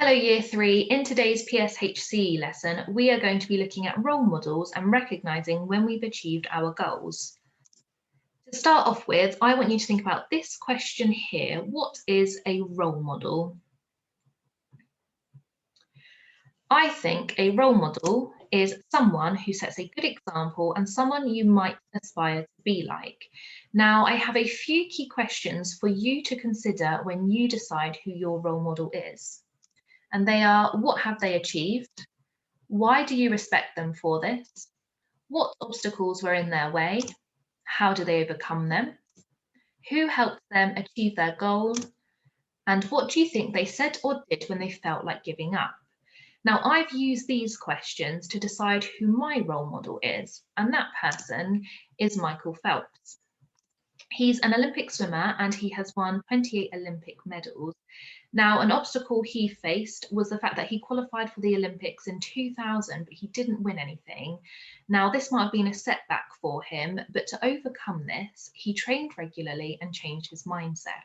Hello Year 3, in today's PSHC lesson, we are going to be looking at role models and recognising when we've achieved our goals. To start off with, I want you to think about this question here. What is a role model? I think a role model is someone who sets a good example and someone you might aspire to be like. Now, I have a few key questions for you to consider when you decide who your role model is. And they are, what have they achieved? Why do you respect them for this? What obstacles were in their way? How do they overcome them? Who helped them achieve their goal? And what do you think they said or did when they felt like giving up? Now, I've used these questions to decide who my role model is, and that person is Michael Phelps. He's an Olympic swimmer and he has won 28 Olympic medals. Now, an obstacle he faced was the fact that he qualified for the Olympics in 2000, but he didn't win anything. Now, this might have been a setback for him, but to overcome this, he trained regularly and changed his mindset.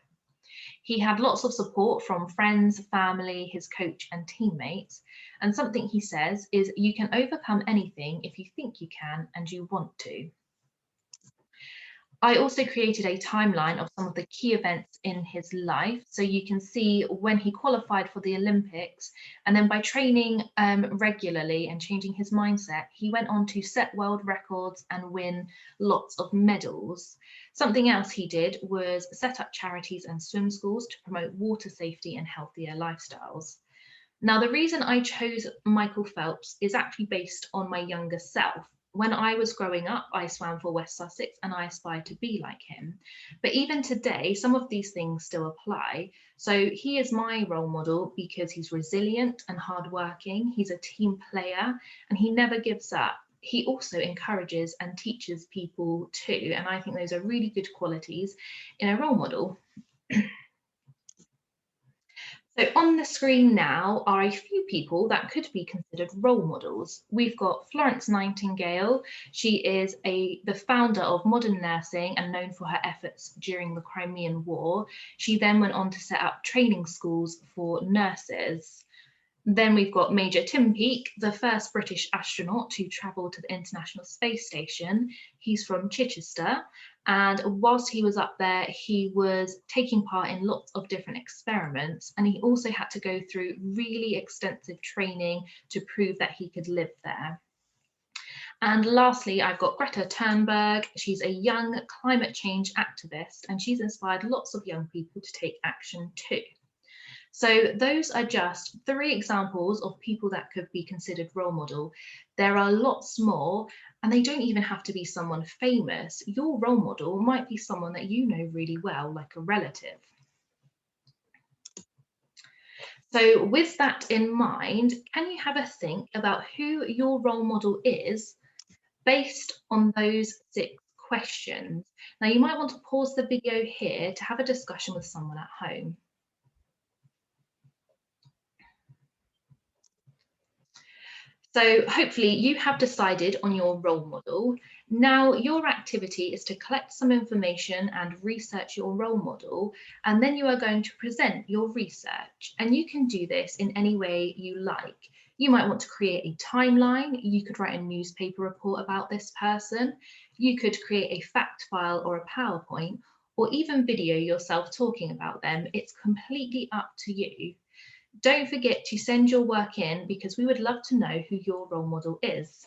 He had lots of support from friends, family, his coach and teammates. And something he says is, you can overcome anything if you think you can and you want to. I also created a timeline of some of the key events in his life. So you can see when he qualified for the Olympics, and then by training regularly and changing his mindset, he went on to set world records and win lots of medals. Something else he did was set up charities and swim schools to promote water safety and healthier lifestyles. Now, the reason I chose Michael Phelps is actually based on my younger self. When I was growing up, I swam for West Sussex and I aspired to be like him. But even today, some of these things still apply. So he is my role model because he's resilient and hardworking. He's a team player and he never gives up. He also encourages and teaches people too. And I think those are really good qualities in a role model. So on the screen now are a few people that could be considered role models. We've got Florence Nightingale. She is the founder of modern nursing and known for her efforts during the Crimean War. She then went on to set up training schools for nurses. Then we've got Major Tim Peake, the first British astronaut to travel to the International Space Station. He's from Chichester, and whilst he was up there, he was taking part in lots of different experiments, and he also had to go through really extensive training to prove that he could live there. And lastly, I've got Greta Thunberg. She's a young climate change activist, and she's inspired lots of young people to take action too. So those are just 3 examples of people that could be considered role model. There are lots more, and they don't even have to be someone famous. Your role model might be someone that you know really well, like a relative. So with that in mind, can you have a think about who your role model is based on those 6 questions? Now, you might want to pause the video here to have a discussion with someone at home. So hopefully you have decided on your role model. Now your activity is to collect some information and research your role model, and then you are going to present your research. And you can do this in any way you like. You might want to create a timeline. You could write a newspaper report about this person. You could create a fact file or a PowerPoint, or even video yourself talking about them. It's completely up to you. Don't forget to send your work in because we would love to know who your role model is.